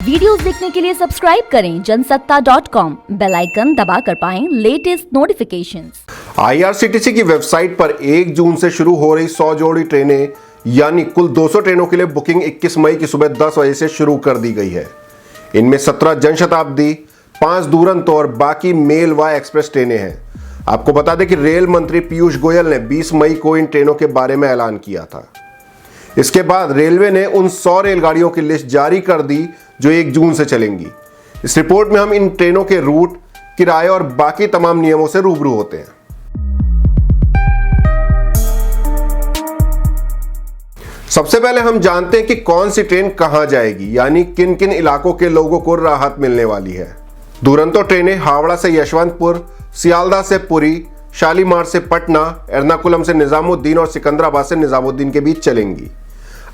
Videos देखने के लिए सब्सक्राइब करें जनसत्ता.com, बेल आइकन दबाकर पाएं लेटेस्ट नोटिफिकेशंस। आईआरसीटीसी की वेबसाइट पर 1 जून से शुरू हो रही 100 जोड़ी ट्रेनें यानी कुल 200 ट्रेनों के लिए बुकिंग 21 मई की सुबह 10 बजे से शुरू कर दी गई है। इनमें 17 जनशताब्दी, 5 दुरंतो और बाकी मेल व एक्सप्रेस ट्रेनें हैं। आपको बता दें कि रेल मंत्री पीयूष गोयल ने 20 मई को इन ट्रेनों के बारे में ऐलान किया था। इसके बाद रेलवे ने उन 100 रेलगाड़ियों की लिस्ट जारी कर दी जो 1 जून से चलेंगी। इस रिपोर्ट में हम इन ट्रेनों के रूट, किराए और बाकी तमाम नियमों से रूबरू होते हैं। सबसे पहले हम जानते हैं कि कौन सी ट्रेन कहां जाएगी, यानी किन किन इलाकों के लोगों को राहत मिलने वाली है। दुरंतो ट्रेनें हावड़ा से यशवंतपुर, सियालदह से पुरी, शालीमार से पटना, एर्नाकुलम से निजामुद्दीन और सिकंदराबाद से निजामुद्दीन के बीच चलेंगी।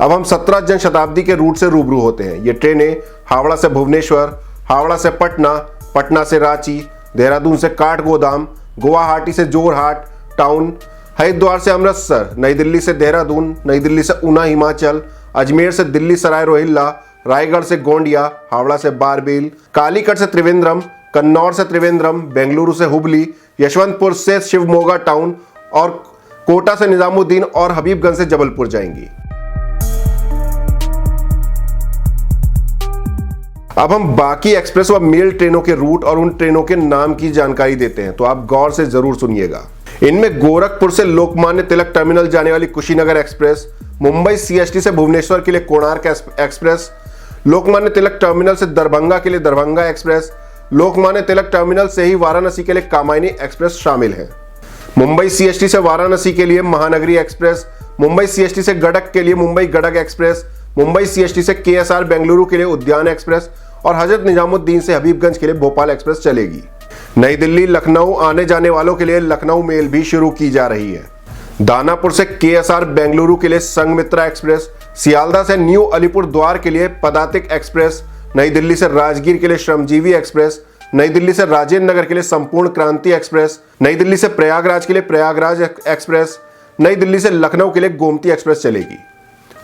अब हम 17 जनशताब्दी के रूट से रूबरू होते हैं। ये ट्रेनें हावड़ा से भुवनेश्वर, हावड़ा से पटना, पटना से रांची, देहरादून से काठगोदाम, गुवाहाटी से जोरहाट टाउन, हरिद्वार से अमृतसर, नई दिल्ली से देहरादून, नई दिल्ली से ऊना हिमाचल, अजमेर से दिल्ली सराय रोहिल्ला, रायगढ़ से गोंडिया, हावड़ा से बारबील, कालीकट से त्रिवेंद्रम, कन्नौर से त्रिवेंद्रम, बेंगलुरु से हुबली, यशवंतपुर से शिवमोगा टाउन और कोटा से निजामुद्दीन और हबीबगंज से जबलपुर जाएंगी। अब हम बाकी एक्सप्रेस व मेल ट्रेनों के रूट और उन ट्रेनों के नाम की जानकारी देते हैं, तो आप गौर से जरूर सुनिएगा। इनमें गोरखपुर से लोकमान्य तिलक टर्मिनल जाने वाली कुशीनगर एक्सप्रेस, मुंबई सीएसटी से भुवनेश्वर के लिए कोणार्क एक्सप्रेस, लोकमान्य तिलक टर्मिनल से दरभंगा के लिए दरभंगा एक्सप्रेस, लोकमान्य तिलक टर्मिनल से ही वाराणसी के लिए कामायनी एक्सप्रेस शामिल है। मुंबई सीएसटी से वाराणसी के लिए महानगरी एक्सप्रेस, मुंबई सीएसटी से गडक के लिए मुंबई गडक एक्सप्रेस, मुंबई सीएसटी से केएसआर बेंगलुरु के लिए उद्यान एक्सप्रेस और हजरत निजामुद्दीन से हबीबगंज के लिए भोपाल एक्सप्रेस चलेगी। नई दिल्ली लखनऊ आने जाने वालों के लिए लखनऊ मेल भी शुरू की जा रही है। दानापुर से केएसआर बेंगलुरु के लिए संघमित्रा एक्सप्रेस, सियालदह से न्यू अलीपुर द्वार के लिए पदातिक एक्सप्रेस, नई दिल्ली से राजगीर के लिए श्रमजीवी एक्सप्रेस, नई दिल्ली से राजेंद्र नगर के लिए संपूर्ण क्रांति एक्सप्रेस, नई दिल्ली से प्रयागराज के लिए प्रयागराज एक्सप्रेस, नई दिल्ली से लखनऊ के लिए गोमती एक्सप्रेस चलेगी।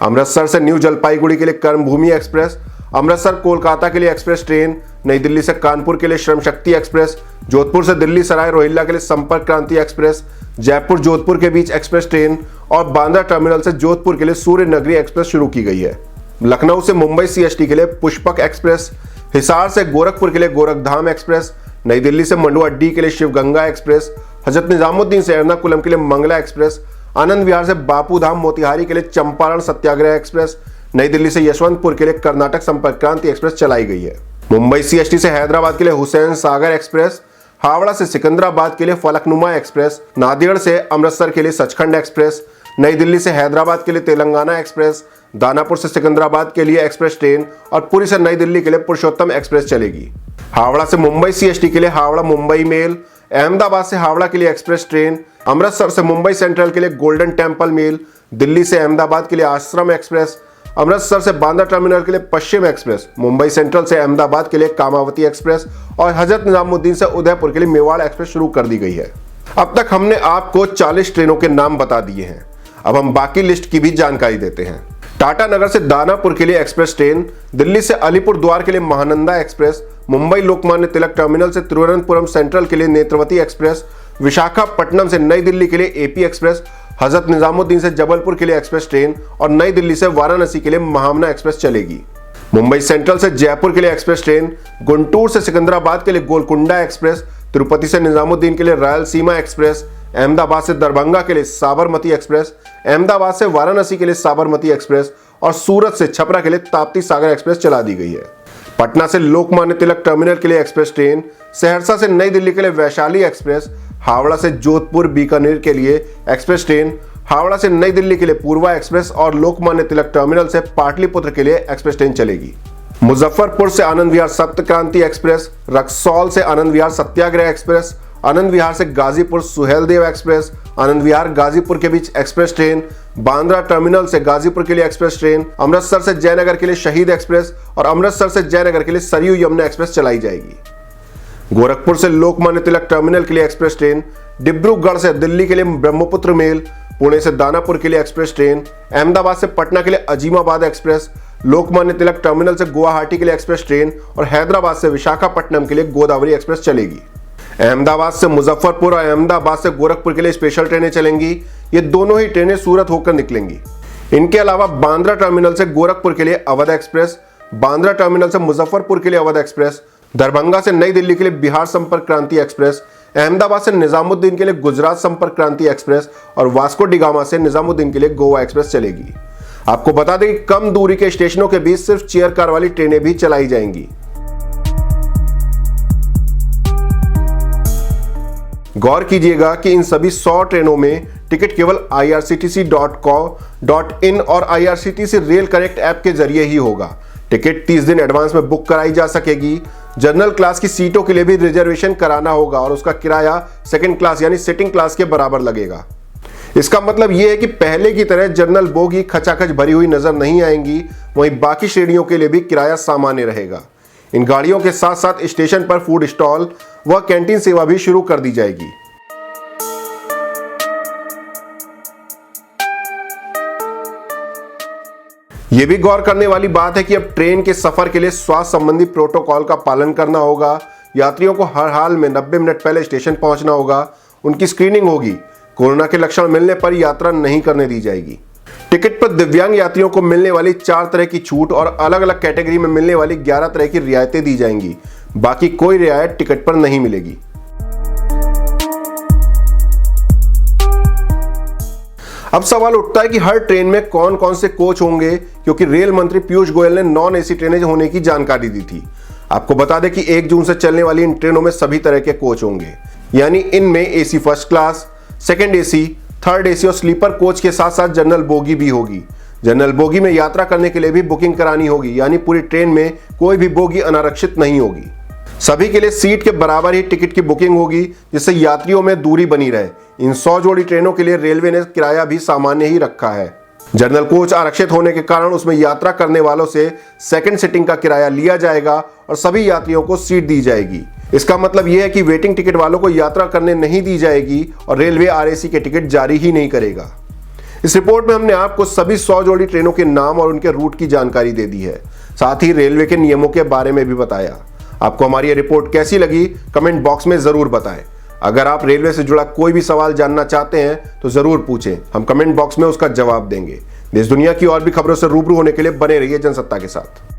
अमृतसर से न्यू जलपाईगुड़ी के लिए कर्मभूमि एक्सप्रेस, अमृतसर कोलकाता के लिए एक्सप्रेस ट्रेन, नई दिल्ली से कानपुर के लिए श्रम शक्ति एक्सप्रेस, जोधपुर से दिल्ली सराय रोहिल्ला के लिए संपर्क क्रांति एक्सप्रेस, जयपुर जोधपुर के बीच एक्सप्रेस ट्रेन और बांद्रा टर्मिनल से जोधपुर के लिए सूर्य नगरी एक्सप्रेस शुरू की गई है। लखनऊ से मुंबई सीएसटी के लिए पुष्पक एक्सप्रेस, हिसार से गोरखपुर के लिए गोरखधाम एक्सप्रेस, नई दिल्ली से मंडुआडीह के लिए शिवगंगा एक्सप्रेस, हजरत निजामुद्दीन से एर्नाकुलम के लिए मंगला एक्सप्रेस, आनंद विहार से बापूधाम मोतिहारी के लिए चंपारण सत्याग्रह एक्सप्रेस, नई दिल्ली से यशवंतपुर के लिए कर्नाटक संपर्क क्रांति एक्सप्रेस चलाई गई है। मुंबई सीएसटी से हैदराबाद के लिए हुसैन सागर एक्सप्रेस, हावड़ा से सिकंदराबाद के लिए फलकनुमा एक्सप्रेस, नांदेड़ से अमृतसर के लिए सचखंड एक्सप्रेस, नई दिल्ली से हैदराबाद के लिए तेलंगाना एक्सप्रेस, दानापुर से सिकंदराबाद के लिए एक्सप्रेस ट्रेन और पुरी से नई दिल्ली के लिए पुरुषोत्तम एक्सप्रेस चलेगी। हावड़ा से मुंबई सीएसटी के लिए हावड़ा मुंबई मेल, अहमदाबाद से हावड़ा के लिए एक्सप्रेस ट्रेन, अमृतसर से मुंबई सेंट्रल के लिए गोल्डन टेम्पल मेल, दिल्ली से अहमदाबाद के लिए आश्रम एक्सप्रेस, अमृतसर से बांद्रा टर्मिनल के लिए पश्चिम एक्सप्रेस, मुंबई सेंट्रल से अहमदाबाद के लिए कामावती एक्सप्रेस और हजरत निजामुद्दीन से उदयपुर के लिए मेवाड़ एक्सप्रेस शुरू कर दी गई है। अब तक हमने आपको 40 ट्रेनों के नाम बता दिए हैं। अब हम बाकी लिस्ट की भी जानकारी देते हैं। टाटा नगर से दानापुर के लिए एक्सप्रेस ट्रेन, दिल्ली से अलीपुर द्वार के लिए महानंदा एक्सप्रेस, मुंबई लोकमान्य तिलक टर्मिनल से तिरुवनंतपुरम सेंट्रल के लिए नेत्रवती एक्सप्रेस, विशाखापट्टनम से नई दिल्ली के लिए एपी एक्सप्रेस, हजरत निजामुद्दीन से जबलपुर के लिए एक्सप्रेस ट्रेन और नई दिल्ली से वाराणसी के लिए महामना एक्सप्रेस चलेगी। मुंबई सेंट्रल से जयपुर के लिए एक्सप्रेस ट्रेन, गुंटूर से सिकंदराबाद के लिए गोलकुंडा एक्सप्रेस, तिरुपति से निजामुद्दीन के लिए रायलसीमा एक्सप्रेस, अहमदाबाद से दरभंगा के लिए साबरमती एक्सप्रेस, अहमदाबाद से वाराणसी के लिए साबरमती एक्सप्रेस और सूरत से छपरा के लिए ताप्ती सागर एक्सप्रेस चला दी गई है। पटना से लोकमान्य तिलक टर्मिनल के लिए एक्सप्रेस ट्रेन, सहरसा से नई दिल्ली के लिए वैशाली एक्सप्रेस, हावड़ा से जोधपुर बीकानेर के लिए एक्सप्रेस ट्रेन, हावड़ा से नई दिल्ली के लिए पूर्वा एक्सप्रेस और लोकमान्य तिलक टर्मिनल से पाटलिपुत्र के लिए एक्सप्रेस ट्रेन चलेगी। मुजफ्फरपुर से आनंद विहार सप्त क्रांति एक्सप्रेस, रक्सौल से आनंद विहार सत्याग्रह एक्सप्रेस, आनंद विहार से गाजीपुर सुहेलदेव एक्सप्रेस, आनंद विहार गाजीपुर के बीच एक्सप्रेस ट्रेन, बांद्रा टर्मिनल से गाजीपुर के लिए एक्सप्रेस ट्रेन, अमृतसर से जयनगर के लिए शहीद एक्सप्रेस और अमृतसर से जयनगर के लिए सरयू यमुना एक्सप्रेस चलाई जाएगी। गोरखपुर से लोकमान्य तिलक टर्मिनल के लिए एक्सप्रेस ट्रेन, डिब्रूगढ़ से दिल्ली के लिए ब्रह्मपुत्र मेल, पुणे से दानापुर के लिए एक्सप्रेस ट्रेन, अहमदाबाद से पटना के लिए अजीमाबाद एक्सप्रेस, लोकमान्य तिलक टर्मिनल से गुवाहाटी के लिए एक्सप्रेस ट्रेन और हैदराबाद से विशाखापट्टनम के लिए गोदावरी एक्सप्रेस चलेगी। अहमदाबाद से मुजफ्फरपुर और अहमदाबाद से गोरखपुर के लिए स्पेशल ट्रेनें चलेंगी। ये दोनों ही ट्रेनें सूरत होकर निकलेंगी। इनके अलावा बांद्रा टर्मिनल से गोरखपुर के लिए अवध एक्सप्रेस, बांद्रा टर्मिनल से मुजफ्फरपुर के लिए अवध एक्सप्रेस, दरभंगा से नई दिल्ली के लिए बिहार संपर्क क्रांति एक्सप्रेस, अहमदाबाद से निजामुद्दीन के लिए गुजरात संपर्क क्रांति एक्सप्रेस और वास्को डी गामा से निजामुद्दीन के लिए गोवा एक्सप्रेस चलेगी। आपको बता दें कि कम दूरी के स्टेशनों के बीच सिर्फ चेयर कार वाली ट्रेनें भी चलाई जाएंगी। गौर कीजिएगा कि इन सभी 100 ट्रेनों में टिकट केवल irctc.co.in और IRCTC रेल कनेक्ट ऐप के जरिए ही होगा। टिकट 30 दिन एडवांस में बुक कराई जा सकेगी। जनरल क्लास की सीटों के लिए भी रिजर्वेशन कराना होगा और उसका किराया सेकंड क्लास यानी सिटिंग क्लास के बराबर लगेगा। इसका मतलब यह है कि पहले की तरह जनरल बोगी खचाखच भरी हुई नजर नहीं आएंगी, वहीं बाकी श्रेणियों के लिए भी किराया सामान्य रहेगा। इन गाड़ियों के साथ साथ स्टेशन पर फूड स्टॉल व कैंटीन सेवा भी शुरू कर दी जाएगी। यह भी गौर करने वाली बात है कि अब ट्रेन के सफर के लिए स्वास्थ्य संबंधी प्रोटोकॉल का पालन करना होगा। यात्रियों को हर हाल में 90 मिनट पहले स्टेशन पहुंचना होगा। उनकी स्क्रीनिंग होगी। कोरोना के लक्षण मिलने पर यात्रा नहीं करने दी जाएगी। टिकट पर दिव्यांग यात्रियों को मिलने वाली 4 तरह की छूट और अलग अलग कैटेगरी में मिलने वाली 11 तरह की रियायतें दी जाएंगी। बाकी कोई रियायत टिकट पर नहीं मिलेगी। अब सवाल उठता है कि हर ट्रेन में कौन कौन से कोच होंगे, क्योंकि रेल मंत्री पीयूष गोयल ने नॉन एसी ट्रेनें होने की जानकारी दी थी। आपको बता दें कि 1 जून से चलने वाली इन ट्रेनों में सभी तरह के कोच होंगे, यानी इनमें AC first class, second AC, third AC और स्लीपर कोच के साथ साथ जनरल बोगी भी होगी। जनरल बोगी में यात्रा करने के लिए भी बुकिंग करानी होगी, यानी पूरी ट्रेन में कोई भी बोगी अनारक्षित नहीं होगी। सभी के लिए सीट के बराबर ही टिकट की बुकिंग होगी, जिससे यात्रियों में दूरी बनी रहे। इन 100 जोड़ी ट्रेनों के लिए रेलवे ने किराया भी सामान्य ही रखा है। जनरल कोच आरक्षित होने के कारण उसमें यात्रा करने वालों से सेकंड सिटिंग का किराया लिया जाएगा और सभी यात्रियों को सीट दी जाएगी। इसका मतलब यह है कि वेटिंग टिकट वालों को यात्रा करने नहीं दी जाएगी और रेलवे आरएसी के टिकट जारी ही नहीं करेगा। इस रिपोर्ट में हमने आपको सभी 100 जोड़ी ट्रेनों के नाम और उनके रूट की जानकारी दे दी है, साथ ही रेलवे के नियमों के बारे में भी बताया। आपको हमारी ये रिपोर्ट कैसी लगी कमेंट बॉक्स में जरूर बताएं। अगर आप रेलवे से जुड़ा कोई भी सवाल जानना चाहते हैं तो जरूर पूछें, हम कमेंट बॉक्स में उसका जवाब देंगे। देश दुनिया की और भी खबरों से रूबरू होने के लिए बने रहिए जनसत्ता के साथ।